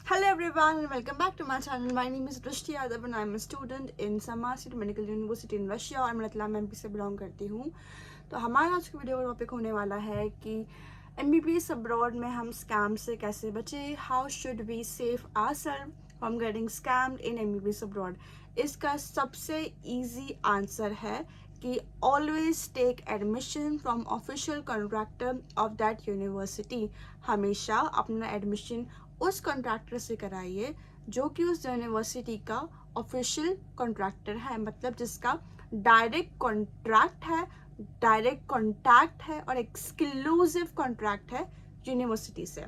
Hello everyone and welcome back to my channel. My name is Drishti Yadav and I am a student in Samarkand Medical University in Russia और मैं Ratlam MP से belong करती हूँ। तो हमारा आज का वीडियो का टॉपिक होने वाला है कि MBBS अब्रॉड में हम स्कैम से कैसे बचें, how should we save ourselves from getting scammed in MBBS abroad. इसका सबसे इजी आंसर है कि always take admission from official contractor of that university. हमेशा अपना एडमिशन उस कॉन्ट्रैक्टर से कराइए जो कि उस यूनिवर्सिटी का ऑफिशियल कॉन्ट्रैक्टर है, मतलब जिसका डायरेक्ट कॉन्ट्रैक्ट है, डायरेक्ट कॉन्टैक्ट है और एक्सक्लूसिव कॉन्ट्रैक्ट है यूनिवर्सिटी से।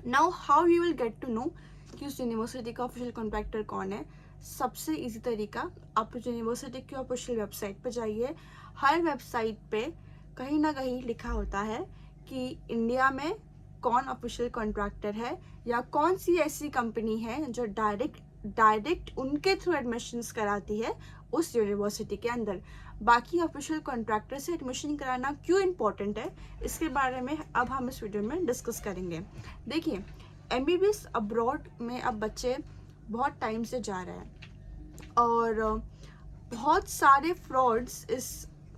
Now how you will get to know कि उस यूनिवर्सिटी का ऑफिशियल कॉन्ट्रैक्टर कौन है। सबसे इजी तरीका, आप उस यूनिवर्सिटी की ऑफिशियल वेबसाइट पर जाइए। हर वेबसाइट पे कहीं ना कहीं लिखा होता है कि इंडिया में कौन ऑफिशियल कॉन्ट्रैक्टर है या कौन सी ऐसी कंपनी है जो डायरेक्ट उनके थ्रू एडमिशन्स कराती है उस यूनिवर्सिटी के अंदर। बाकी ऑफिशियल कॉन्ट्रैक्टर से एडमिशन कराना क्यों इम्पोर्टेंट है, इसके बारे में अब हम इस वीडियो में डिस्कस करेंगे। देखिए, MBBS अब्रॉड में अब बच्चे बहुत टाइम से जा रहे हैं और बहुत सारे फ्रॉड्स इस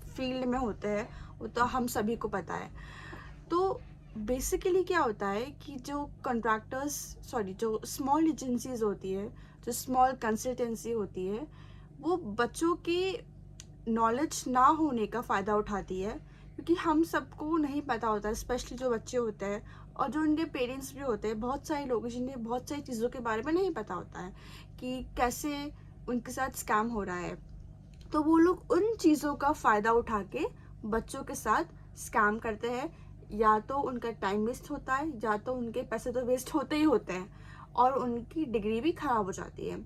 फील्ड में होते हैं, वो तो हम सभी को पता है। तो बेसिकली क्या होता है कि जो जो स्मॉल एजेंसीज होती है, जो स्मॉल कंसल्टेंसी होती है, वो बच्चों की नॉलेज ना होने का फ़ायदा उठाती है, क्योंकि हम सबको नहीं पता होता है, स्पेशली जो बच्चे होते हैं और जो उनके पेरेंट्स भी होते हैं। बहुत सारे लोग जिन्हें बहुत सारी चीज़ों के बारे में नहीं पता होता है कि कैसे उनके साथ स्कैम हो रहा है, तो वो लोग उन चीज़ों का फ़ायदा उठा के बच्चों के साथ स्कैम करते हैं। या तो उनका टाइम वेस्ट होता है, या तो उनके पैसे तो वेस्ट होते ही होते हैं और उनकी डिग्री भी ख़राब हो जाती है।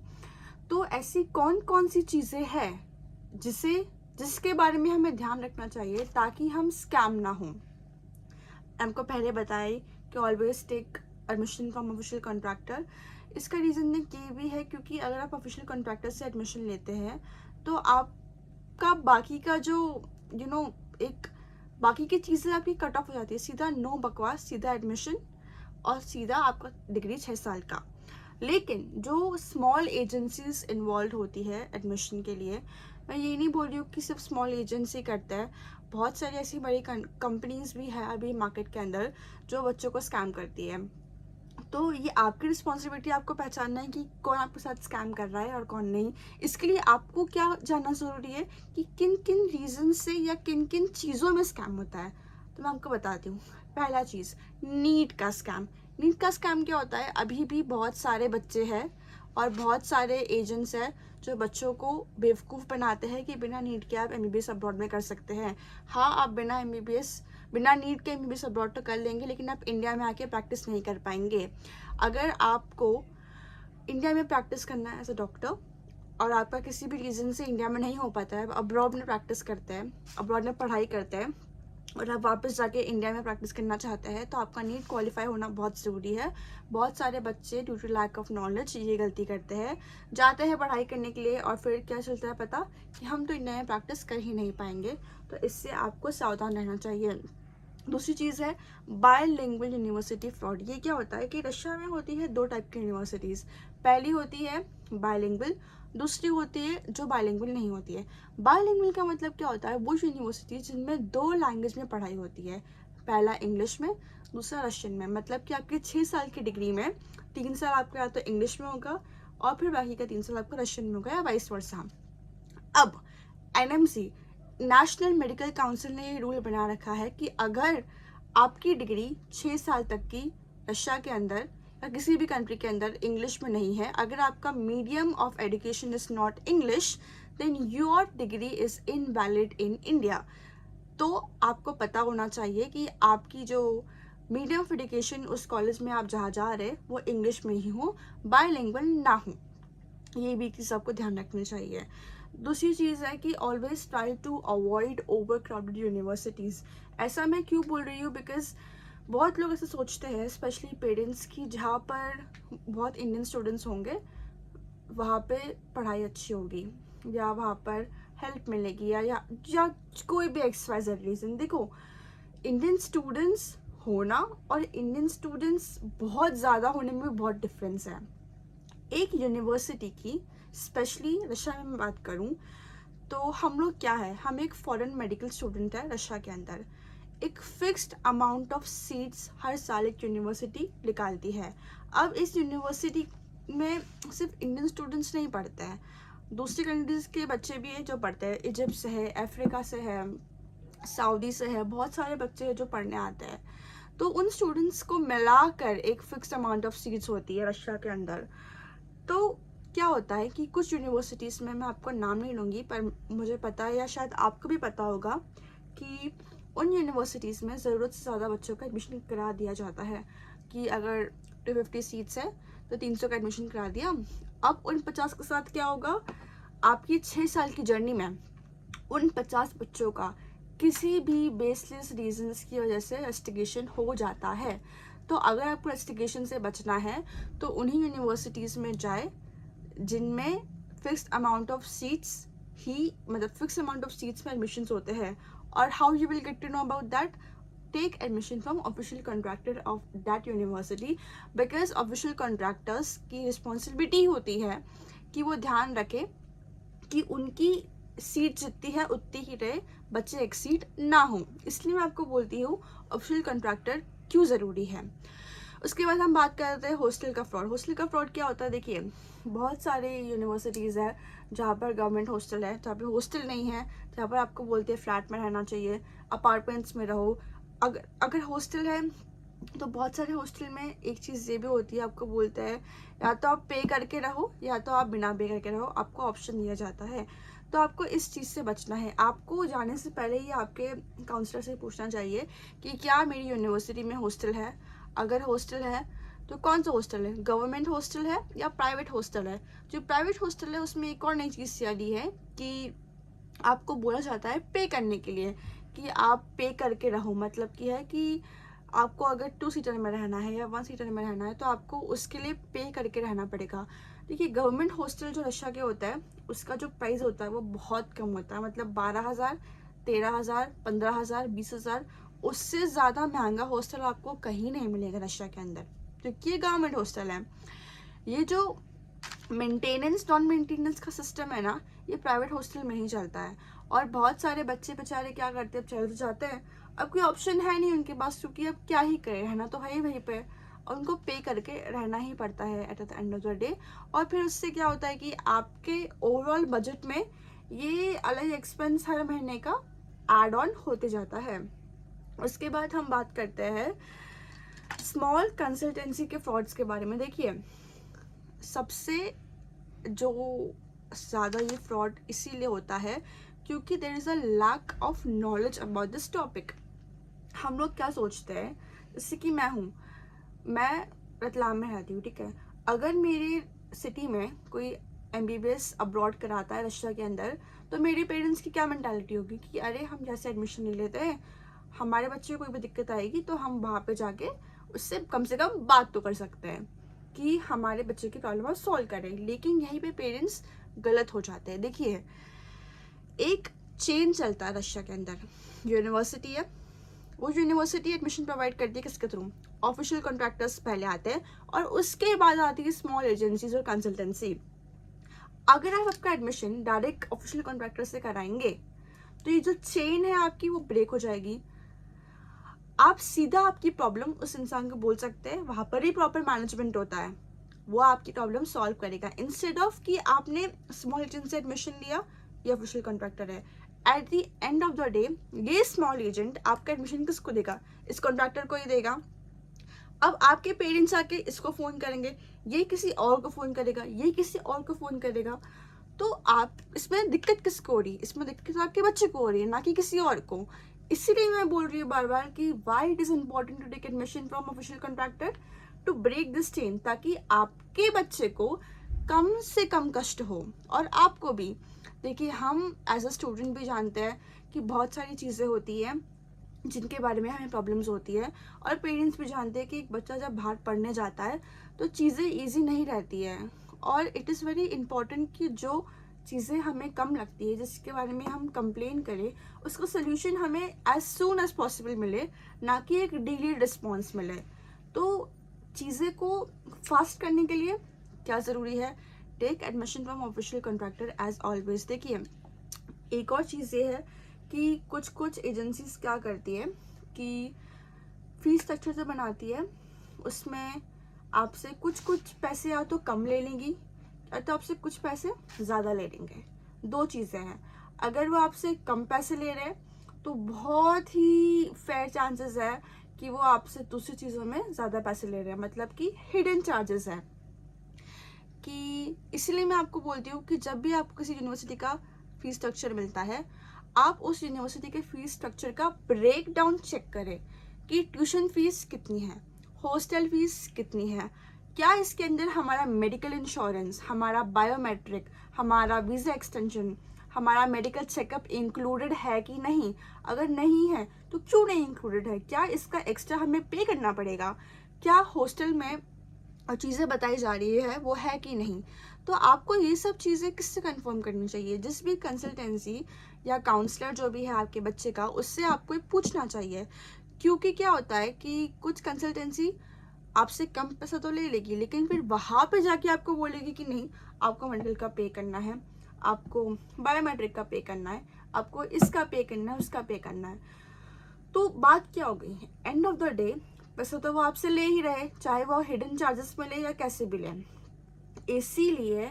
तो ऐसी कौन कौन सी चीज़ें हैं जिसके बारे में हमें ध्यान रखना चाहिए ताकि हम स्कैम ना हों। हमको पहले बताया कि always take admission from official contractor. इसका रीज़न ये भी है क्योंकि अगर आप ऑफिशियल कॉन्ट्रैक्टर से एडमिशन लेते हैं तो आपका बाकी का जो एक बाकी की चीज़ें आपकी कट ऑफ हो जाती है। सीधा नो बकवास, सीधा एडमिशन और सीधा आपका डिग्री 6 साल का। लेकिन जो स्मॉल एजेंसीज इन्वॉल्व होती है एडमिशन के लिए, मैं ये नहीं बोल रही हूँ कि सिर्फ स्मॉल एजेंसी करता है, बहुत सारी ऐसी बड़ी कंपनीज भी है अभी मार्केट के अंदर जो बच्चों को स्कैम करती है। तो ये आपकी रिस्पॉन्सिबिलिटी, आपको पहचानना है कि कौन आपके साथ स्कैम कर रहा है और कौन नहीं। इसके लिए आपको क्या जानना ज़रूरी है कि किन किन रीज़न से या किन किन चीज़ों में स्कैम होता है। तो मैं आपको बताती हूँ। पहला चीज़, नीट का स्कैम। नीट का स्कैम क्या होता है, अभी भी बहुत सारे बच्चे हैं और बहुत सारे एजेंट्स हैं जो बच्चों को बेवकूफ़ बनाते हैं कि बिना नीट के आप MBBS अब्रॉड में कर सकते हैं। हाँ, आप बिना नीट के MBBS अब्रॉड तो कर लेंगे, लेकिन आप इंडिया में आके प्रैक्टिस नहीं कर पाएंगे। अगर आपको इंडिया में प्रैक्टिस करना है एज अ डॉक्टर और आपका किसी भी रीज़न से इंडिया में नहीं हो पाता है, अब्रॉड में प्रैक्टिस करते हैं, अब्रॉड में पढ़ाई करते हैं और आप वापस जाके इंडिया में प्रैक्टिस करना चाहते हैं, तो आपका नीट क्वालिफाई होना बहुत ज़रूरी है। बहुत सारे बच्चे due to lack of knowledge ये गलती करते हैं, जाते हैं पढ़ाई करने के लिए और फिर क्या चलता है पता कि हम तो इंडिया में प्रैक्टिस कर ही नहीं पाएंगे। तो इससे आपको सावधान रहना चाहिए। दूसरी चीज़ है बायलिंगुअल यूनिवर्सिटी फ्रॉड। ये क्या होता है कि रशिया में होती है दो टाइप की यूनिवर्सिटीज़। पहली होती है बायलिंगुअल, दूसरी होती है जो बायलिंगुअल नहीं होती है। बायलिंगुअल का मतलब क्या होता है, वो यूनिवर्सिटी जिनमें दो लैंग्वेज में पढ़ाई होती है, पहला इंग्लिश में, दूसरा रशियन में। मतलब कि आपकी 6 साल की डिग्री में 3 साल आपका या तो इंग्लिश में होगा और फिर बाकी का 3 साल आपका रशियन में होगा या वाइस वर्सा। अब NMC, नेशनल मेडिकल काउंसिल ने ये रूल बना रखा है कि अगर आपकी डिग्री 6 साल तक की रशिया के अंदर या किसी भी कंट्री के अंदर इंग्लिश में नहीं है, अगर आपका medium of education is not English, then your degree is invalid in India. तो आपको पता होना चाहिए कि आपकी जो मीडियम ऑफ एजुकेशन उस कॉलेज में आप जहाँ जा रहे वो इंग्लिश में ही हो, बायलिंगुअल ना हो। ये भी चीज़ आपको ध्यान रखनी चाहिए। दूसरी चीज़ है कि always try to avoid overcrowded universities. ऐसा मैं क्यों बोल रही हूँ, बिकॉज बहुत लोग ऐसे सोचते हैं, स्पेशली पेरेंट्स, की जहाँ पर बहुत इंडियन स्टूडेंट्स होंगे वहाँ पे पढ़ाई अच्छी होगी या वहाँ पर हेल्प मिलेगी या कोई भी XYZ रीज़न। देखो, इंडियन स्टूडेंट्स होना और इंडियन स्टूडेंट्स बहुत ज़्यादा होने में बहुत डिफरेंस है। एक यूनिवर्सिटी की, स्पेशली रशिया में मैं बात करूं, तो हम लोग क्या है, हम एक फॉरेन मेडिकल स्टूडेंट है रशिया के अंदर। एक फिक्स्ड अमाउंट ऑफ सीट्स हर साल एक यूनिवर्सिटी निकालती है। अब इस यूनिवर्सिटी में सिर्फ इंडियन स्टूडेंट्स नहीं पढ़ते हैं, दूसरी कंट्रीज़ के बच्चे भी हैं जो पढ़ते हैं। इजिप्ट से है, अफ्रीका से है, सऊदी से है, बहुत सारे बच्चे हैं जो पढ़ने आते हैं। तो उन स्टूडेंट्स को मिलाकर एक फिक्स्ड अमाउंट ऑफ सीट्स होती है रशिया के अंदर। तो क्या होता है कि कुछ यूनिवर्सिटीज़ में, मैं आपको नाम नहीं लूँगी, पर मुझे पता है या शायद आपको भी पता होगा कि उन यूनिवर्सिटीज़ में ज़रूरत से ज़्यादा बच्चों का एडमिशन करा दिया जाता है। कि अगर 250 सीट्स है तो 300 का एडमिशन करा दिया। अब उन 50 के साथ क्या होगा, आपकी 6 साल की जर्नी में उन 50 बच्चों का किसी भी बेसलेस रीजंस की वजह से रेस्टिगेशन हो जाता है। तो अगर आपको रेस्टिगेशन से बचना है तो उन्हीं यूनिवर्सिटीज़ में जाए जिनमें फिक्स्ड अमाउंट ऑफ सीट्स ही, मतलब फिक्स अमाउंट ऑफ सीट्स में एडमिशन्स होते हैं। और how you will get to know about that, take admission from official contractor of that university, because official contractors की रिस्पॉन्सिबिलिटी होती है कि वो ध्यान रखे कि उनकी सीट जितनी है उतनी ही रहे, बच्चे एक सीट ना हो। इसलिए मैं आपको बोलती हूँ ऑफिशियल कॉन्ट्रैक्टर क्यों ज़रूरी है। उसके बाद हम बात करते हैं हॉस्टल का फ्रॉड। हॉस्टल का फ्रॉड क्या होता है, देखिए बहुत सारे यूनिवर्सिटीज़ है जहाँ पर गवर्नमेंट हॉस्टल है, जहाँ पर हॉस्टल नहीं है, जहाँ पर आपको बोलते हैं फ्लैट में रहना चाहिए, अपार्टमेंट्स में रहो। अगर हॉस्टल है तो बहुत सारे हॉस्टल में एक चीज़ ये भी होती है, आपको बोलते हैं या तो आप पे करके रहो या तो आप बिना पे करके रहो, आपको ऑप्शन दिया जाता है। तो आपको इस चीज़ से बचना है। आपको जाने से पहले ही आपके काउंसलर से पूछना चाहिए कि क्या मेरी यूनिवर्सिटी में हॉस्टल है। अगर हॉस्टल है तो कौन सा हॉस्टल है, गवर्नमेंट हॉस्टल है या प्राइवेट हॉस्टल है। जो प्राइवेट हॉस्टल है उसमें एक और नई चीज़ चली है कि आपको बोला जाता है पे करने के लिए, कि आप पे करके रहो। मतलब कि है कि आपको अगर 2 सीटर में रहना है या 1 सीटर में रहना है तो आपको उसके लिए पे करके रहना पड़ेगा। देखिए गवर्नमेंट हॉस्टल जो रशिया के होता है उसका जो प्राइस होता है वो बहुत कम होता है, मतलब 12,000, 13,000, 15,000, 20,000। उससे ज़्यादा महंगा हॉस्टल आपको कहीं नहीं मिलेगा रशिया के अंदर, क्योंकि ये गवर्नमेंट हॉस्टल है। ये जो मेंटेनेंस नॉन मेंटेनेंस का सिस्टम है ना, ये प्राइवेट हॉस्टल में ही चलता है। और बहुत सारे बच्चे बेचारे क्या करते हैं, अब चले तो जाते हैं, अब कोई ऑप्शन है नहीं उनके पास, क्योंकि अब क्या ही करें, रहना तो है ही वहीं पे, और उनको पे करके रहना ही पड़ता है at the end of the day. और फिर उससे क्या होता है कि आपके ओवरऑल बजट में ये अलग एक्सपेंस हर महीने का एड ऑन होते जाता है। उसके बाद हम बात करते हैं स्मॉल कंसल्टेंसी के फ्रॉड्स के बारे में। देखिए सबसे जो ज़्यादा ये फ्रॉड इसीलिए होता है क्योंकि there is a lack of knowledge about this topic. हम लोग क्या सोचते हैं, जैसे कि मैं रतलाम में रहती हूँ, ठीक है। अगर मेरे सिटी में कोई MBBS अब्रॉड कराता है रशिया के अंदर, तो मेरे पेरेंट्स की क्या मेंटालिटी होगी कि अरे हम जैसे एडमिशन ले लेते हैं, हमारे बच्चे को कोई भी दिक्कत आएगी तो हम वहाँ पे जाके उससे कम से कम बात तो कर सकते हैं कि हमारे बच्चे की प्रॉब्लम सॉल्व करें। लेकिन यहीं पे पेरेंट्स गलत हो जाते हैं। देखिए एक चेन चलता है रशिया के अंदर, यूनिवर्सिटी है, वो यूनिवर्सिटी एडमिशन प्रोवाइड करती है किसके थ्रू, ऑफिशियल कॉन्ट्रैक्टर्स पहले आते हैं और उसके बाद आती है स्मॉल एजेंसीज और कंसल्टेंसी। अगर आप आपका एडमिशन डायरेक्ट ऑफिशियल कॉन्ट्रैक्टर से कराएंगे तो ये जो चेन है आपकी वो ब्रेक हो जाएगी। आप सीधा आपकी प्रॉब्लम उस इंसान को बोल सकते हैं, वहां पर ही प्रॉपर मैनेजमेंट होता है, वो आपकी प्रॉब्लम सॉल्व करेगा, इंस्टेड ऑफ कि आपने स्मॉल एजेंट से एडमिशन लिया, ये ऑफिशियल कॉन्ट्रैक्टर है। At the end of the day ये स्मॉल एजेंट आपका एडमिशन किसको देगा, इस कॉन्ट्रैक्टर को ही देगा। अब आपके पेरेंट्स आके इसको फ़ोन करेंगे, ये किसी और को फ़ोन करेगा, ये किसी और को फ़ोन करेगा, तो आप इसमें दिक्कत किसको हो रही है, इसमें दिक्कत आपके बच्चे को हो रही है, ना कि किसी और को। इसीलिए मैं बोल रही हूँ बार बार कि why it is important to take admission from official contractor, to break this chain, ताकि आपके बच्चे को कम से कम कष्ट हो और आपको भी। देखिए हम एज अ स्टूडेंट भी जानते हैं कि बहुत सारी चीज़ें होती हैं जिनके बारे में हमें प्रॉब्लम्स होती है, और पेरेंट्स भी जानते हैं कि एक बच्चा जब बाहर पढ़ने जाता है तो चीज़ें ईजी नहीं रहती है। और इट इज़ वेरी इंपॉर्टेंट कि जो चीज़ें हमें कम लगती है, जिसके बारे में हम कंप्लेन करें, उसका सोल्यूशन हमें एज सून एज पॉसिबल मिले, ना कि एक डिलेड रिस्पॉन्स मिले। तो चीज़ें को फास्ट करने के लिए क्या ज़रूरी है? Take admission from official contractor as always. देखिए, एक और चीज़ ये है कि कुछ एजेंसीज क्या करती है कि फीस स्ट्रक्चर जो बनाती है उसमें आपसे कुछ पैसे या तो कम ले लेंगी या तो आपसे कुछ पैसे ज़्यादा ले लेंगे। दो चीज़ें हैं। अगर वो आपसे कम पैसे ले रहे हैं तो बहुत ही फेयर चांसेस है कि वो आपसे दूसरी चीज़ों में ज़्यादा पैसे ले रहे हैं, मतलब कि हिडन चार्जेस है। कि इसलिए मैं आपको बोलती हूँ कि जब भी आपको किसी यूनिवर्सिटी का फीस स्ट्रक्चर मिलता है, आप उस यूनिवर्सिटी के फीस स्ट्रक्चर का ब्रेक डाउन चेक करें कि ट्यूशन फीस कितनी है, हॉस्टल फीस कितनी है, क्या इसके अंदर हमारा मेडिकल इंश्योरेंस, हमारा बायोमेट्रिक, हमारा वीज़ा एक्सटेंशन, हमारा मेडिकल चेकअप इंक्लूडेड है कि नहीं। अगर नहीं है तो क्यों नहीं इंक्लूडेड है, क्या इसका एक्स्ट्रा हमें पे करना पड़ेगा, क्या हॉस्टल में चीज़ें बताई जा रही है वो है कि नहीं। तो आपको ये सब चीज़ें किससे कंफर्म करनी चाहिए? जिस भी कंसल्टेंसी या काउंसलर जो भी है आपके बच्चे का, उससे आपको ये पूछना चाहिए। क्योंकि क्या होता है कि कुछ कंसल्टेंसी आपसे कम पैसा तो ले लेगी, लेकिन फिर वहाँ पे जाके आपको बोलेगी कि नहीं, आपको मेडिकल का पे करना है, आपको बायोमेट्रिक का पे करना है, आपको इसका पे करना है, उसका पे करना है। तो बात क्या हो गई? एंड ऑफ द डे पैसा तो वो आपसे ले ही रहे, चाहे वो हिडन चार्जेस में ले या कैसे भी ले। इसीलिए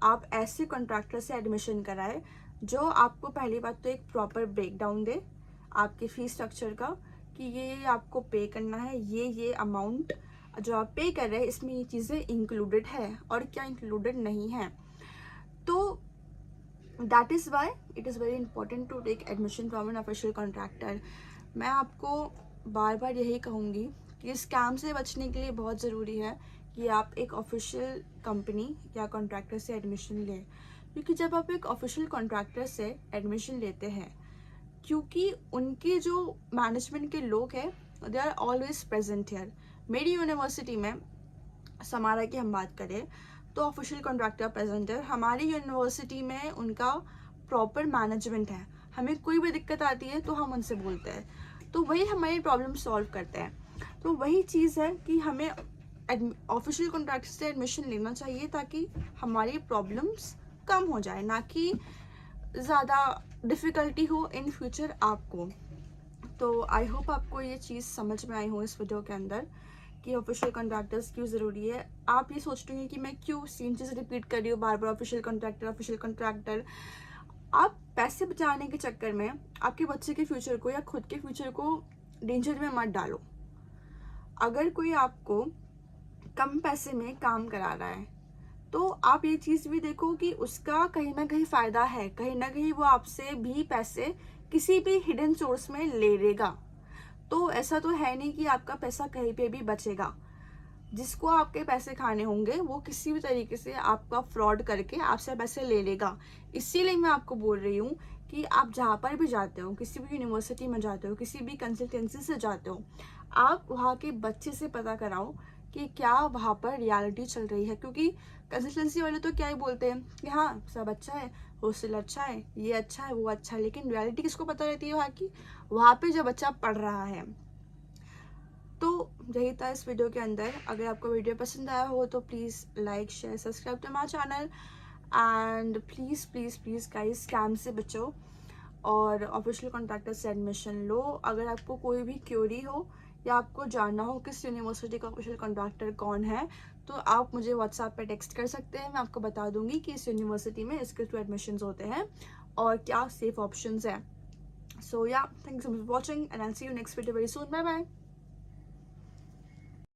आप ऐसे कॉन्ट्रैक्टर से एडमिशन कराए जो आपको पहली बात तो एक प्रॉपर ब्रेकडाउन दे आपके फीस स्ट्रक्चर का, कि ये आपको पे करना है, ये अमाउंट जो आप पे कर रहे हैं इसमें ये चीज़ें इंक्लूडेड है और क्या इंक्लूडेड नहीं है। तो that is why it is very important to take admission from an official contractor. मैं आपको बार बार यही कहूँगी कि स्कैम से बचने के लिए बहुत ज़रूरी है कि आप एक ऑफिशियल कंपनी या कॉन्ट्रैक्टर से एडमिशन लें। क्योंकि जब आप एक ऑफिशियल कॉन्ट्रैक्टर से एडमिशन लेते हैं, क्योंकि उनके जो मैनेजमेंट के लोग हैं they are always present here. मेरी यूनिवर्सिटी में समारा की हम बात करें तो ऑफिशियल कॉन्ट्रैक्टर प्रेजेंट है। हमारी यूनिवर्सिटी में उनका प्रॉपर मैनेजमेंट है, हमें कोई भी दिक्कत आती है तो हम उनसे बोलते हैं, तो वही हमारी प्रॉब्लम सॉल्व करते हैं। तो वही चीज़ है कि हमें ऑफिशियल कॉन्ट्रैक्टर से एडमिशन लेना चाहिए ताकि हमारी प्रॉब्लम्स कम हो जाए, ना कि ज़्यादा डिफ़िकल्टी हो इन फ्यूचर आपको। तो आई होप आपको ये चीज़ समझ में आई हो इस वीडियो के अंदर कि ऑफिशियल कॉन्ट्रैक्टर्स क्यों ज़रूरी है। आप ये सोचते हैं कि मैं क्यों सेम चीज़ रिपीट कर रही हूँ बार बार, ऑफिशियल कॉन्ट्रैक्टर। आप पैसे बचाने के चक्कर में आपके बच्चे के फ्यूचर को या खुद के फ्यूचर को डेंजर में मत डालो। अगर कोई आपको कम पैसे में काम करा रहा है तो आप ये चीज़ भी देखो कि उसका कहीं ना कहीं फ़ायदा है, कहीं ना कहीं वो आपसे भी पैसे किसी भी हिडन सोर्स में ले लेगा। तो ऐसा तो है नहीं कि आपका पैसा कहीं पे भी बचेगा। जिसको आपके पैसे खाने होंगे वो किसी भी तरीके से आपका फ्रॉड करके आपसे पैसे ले लेगा। इसीलिए मैं आपको बोल रही हूँ कि आप जहाँ पर भी जाते हो, किसी भी यूनिवर्सिटी में जाते हो, किसी भी कंसल्टेंसी से जाते हो, आप वहाँ के बच्चे से पता कराओ कि क्या वहाँ पर रियलिटी चल रही है। क्योंकि कंसल्टेंसी वाले तो क्या ही बोलते हैं कि हाँ सब अच्छा है, हॉस्टल अच्छा है, ये अच्छा है, वो अच्छा है, लेकिन रियलिटी किसको पता रहती है वहाँ की? वहाँ पे जो बच्चा पढ़ रहा है। तो यही था इस वीडियो के अंदर। अगर आपको वीडियो पसंद आया हो तो please like share subscribe to my channel and please please please guys scam से बचो और ऑफिशियल कॉन्ट्रैक्टर से एडमिशन लो। अगर आपको कोई भी क्वेरी हो या आपको जानना हो किस यूनिवर्सिटी का ऑफिशियल कॉन्ट्रैक्टर कौन है तो आप मुझे व्हाट्सएप पे टेक्स्ट कर सकते हैं। मैं आपको बता दूंगी कि इस यूनिवर्सिटी में इसके थ्रू एडमिशन्स होते हैं और क्या सेफ ऑप्शंस हैं। सो या thanks for watching and I will see you next video very soon. Bye bye.